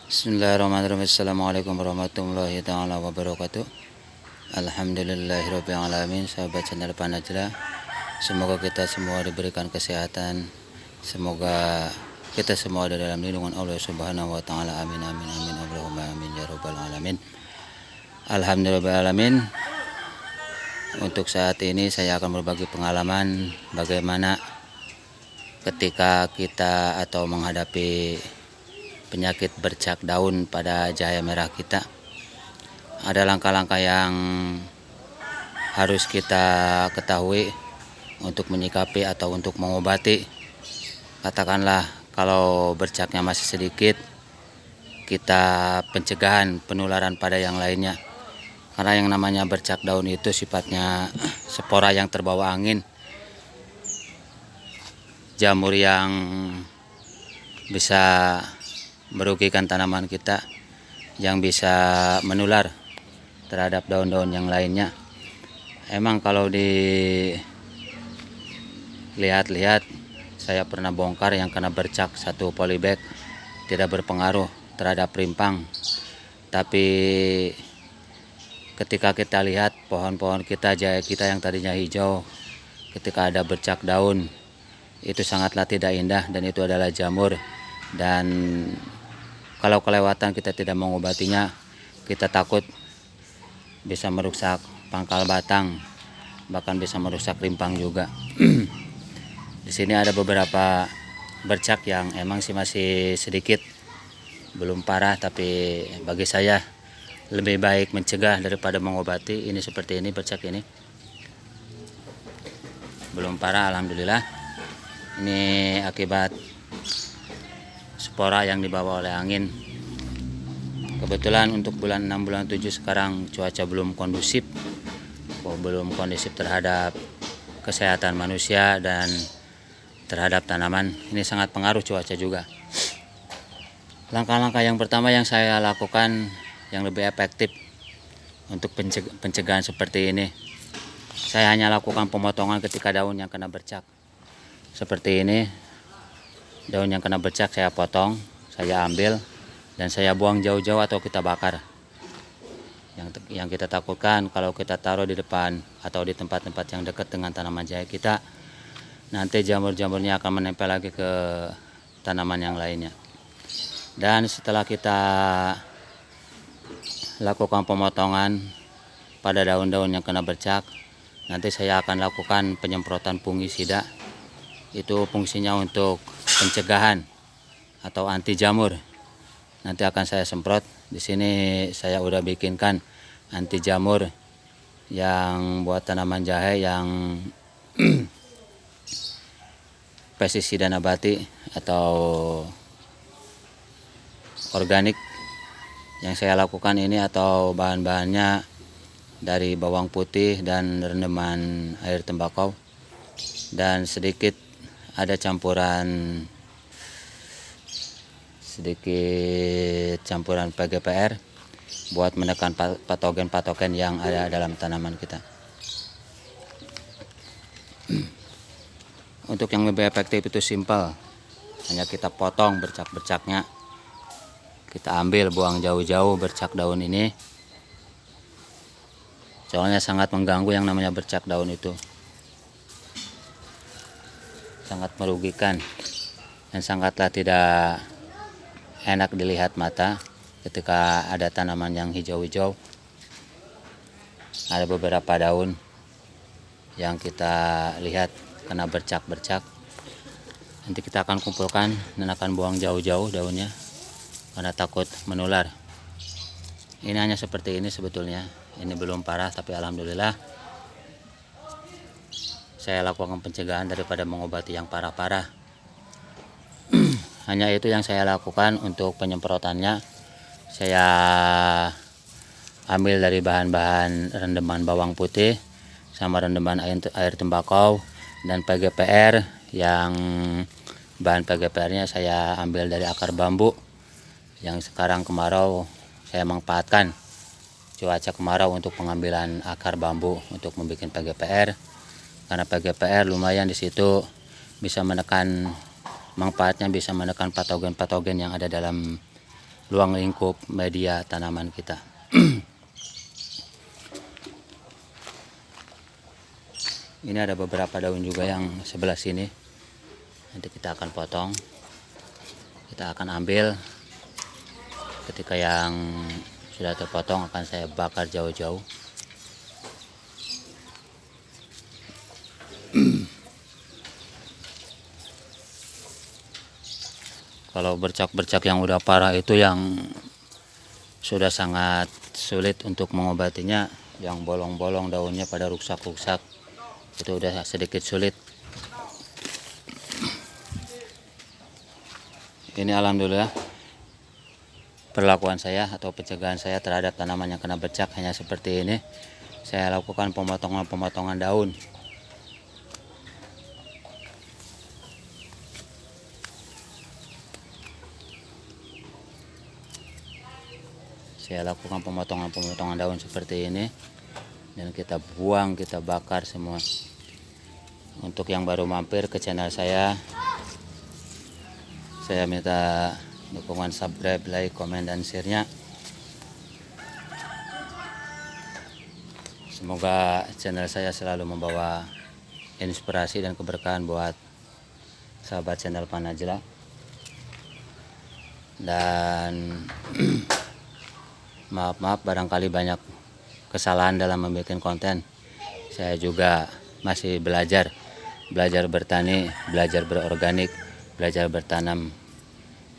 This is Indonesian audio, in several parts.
Bismillahirrahmanirrahim. Assalamualaikum warahmatullahi ta'ala wabarakatuh. Alhamdulillahirabbil alamin. Sahabat channel Panajla, semoga kita semua diberikan kesehatan. Semoga kita semua ada dalam lindungan Allah Subhanahu wa taala. Amin amin amin. Allahumma amin ya rabbal alamin. Alhamdulillahirabbil alamin. Untuk saat ini saya akan berbagi pengalaman bagaimana ketika kita atau menghadapi penyakit bercak daun pada jahe merah kita. Ada langkah-langkah yang harus kita ketahui untuk menyikapi atau untuk mengobati. Katakanlah kalau bercaknya masih sedikit, kita pencegahan penularan pada yang lainnya. Karena yang namanya bercak daun itu sifatnya spora yang terbawa angin, jamur yang bisa merugikan tanaman kita, yang bisa menular terhadap daun-daun yang lainnya. Emang kalau dilihat-lihat, saya pernah bongkar yang kena bercak satu polybag tidak berpengaruh terhadap rimpang. Tapi ketika kita lihat pohon-pohon kita, jahe kita yang tadinya hijau, ketika ada bercak daun, itu sangatlah tidak indah, dan itu adalah jamur. Dan kalau kelewatan kita tidak mengobatinya, kita takut bisa merusak pangkal batang, bahkan bisa merusak rimpang juga. Di sini ada beberapa bercak yang emang sih masih sedikit, belum parah, tapi bagi saya lebih baik mencegah daripada mengobati. Ini seperti ini, bercak ini belum parah, alhamdulillah. Ini akibat spora yang dibawa oleh angin. Kebetulan untuk bulan 6 bulan 7 sekarang cuaca belum kondusif terhadap kesehatan manusia dan terhadap tanaman. Ini sangat pengaruh cuaca juga. Langkah-langkah yang pertama yang saya lakukan yang lebih efektif untuk pencegahan seperti ini, saya hanya lakukan pemotongan ketika daun yang kena bercak. Seperti ini, daun yang kena bercak saya potong, saya ambil, dan saya buang jauh-jauh atau kita bakar. Yang kita takutkan kalau kita taruh di depan atau di tempat-tempat yang dekat dengan tanaman jahe kita, nanti jamur-jamurnya akan menempel lagi ke tanaman yang lainnya. Dan setelah kita lakukan pemotongan pada daun-daun yang kena bercak, nanti saya akan lakukan penyemprotan fungisida. Itu fungsinya untuk pencegahan atau anti jamur. Nanti akan saya semprot. Di sini saya udah bikinkan anti jamur yang buat tanaman jahe yang pestisida nabati atau organik. Yang saya lakukan ini atau bahan-bahannya dari bawang putih dan rendaman air tembakau, dan sedikit campuran PGPR buat menekan patogen-patogen yang ada dalam tanaman kita. Untuk yang lebih efektif itu simpel, hanya kita potong bercak-bercaknya, kita ambil, buang jauh-jauh bercak daun ini, soalnya sangat mengganggu. Yang namanya bercak daun itu sangat merugikan dan sangatlah tidak enak dilihat mata ketika ada tanaman yang hijau-hijau, ada beberapa daun yang kita lihat kena bercak-bercak. Nanti kita akan kumpulkan dan akan buang jauh-jauh daunnya karena takut menular. Ini hanya seperti ini sebetulnya. Ini belum parah, tapi alhamdulillah saya lakukan pencegahan daripada mengobati yang parah-parah. Hanya itu yang saya lakukan untuk penyemprotannya. Saya ambil dari bahan-bahan rendaman bawang putih sama rendaman air tembakau dan PGPR. Yang bahan PGPR-nya saya ambil dari akar bambu. Yang sekarang kemarau, saya manfaatkan cuaca kemarau untuk pengambilan akar bambu untuk membuat PGPR. Karena PGPR lumayan di situ bisa menekan, manfaatnya bisa menekan patogen-patogen yang ada dalam luang lingkup media tanaman kita. Ini ada beberapa daun juga yang sebelah sini. Nanti kita akan potong. Kita akan ambil. Ketika yang sudah terpotong akan saya bakar jauh-jauh. Kalau bercak-bercak yang udah parah itu yang sudah sangat sulit untuk mengobatinya. Yang bolong-bolong daunnya pada rusak-rusak itu udah sedikit sulit. Ini alhamdulillah perlakuan saya atau pencegahan saya terhadap tanaman yang kena bercak hanya seperti ini. Saya lakukan pemotongan daun. Saya lakukan pemotongan daun seperti ini dan kita buang, kita bakar semua. Untuk yang baru mampir ke channel saya minta dukungan subscribe, like, komen, dan share-nya. Semoga channel saya selalu membawa inspirasi dan keberkahan buat sahabat channel Panajla. Dan maaf barangkali banyak kesalahan dalam membuat konten. Saya juga masih belajar bertani, belajar berorganik, belajar bertanam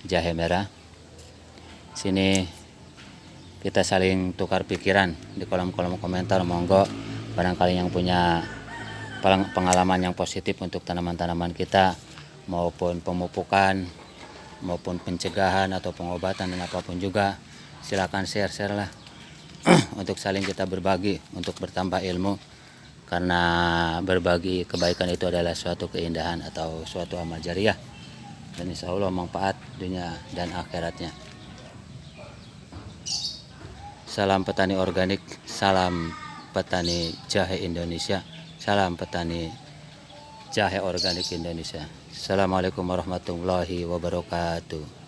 jahe merah. Sini kita saling tukar pikiran di kolom-kolom komentar. Monggo barangkali yang punya pengalaman yang positif untuk tanaman-tanaman kita, maupun pemupukan, maupun pencegahan atau pengobatan dan apapun juga, silakan share lah untuk saling kita berbagi, untuk bertambah ilmu, karena berbagi kebaikan itu adalah suatu keindahan atau suatu amal jariah, dan insya Allah manfaat dunia dan akhiratnya. Salam petani organik, salam petani jahe Indonesia, salam petani jahe organik Indonesia. Assalamualaikum warahmatullahi wabarakatuh.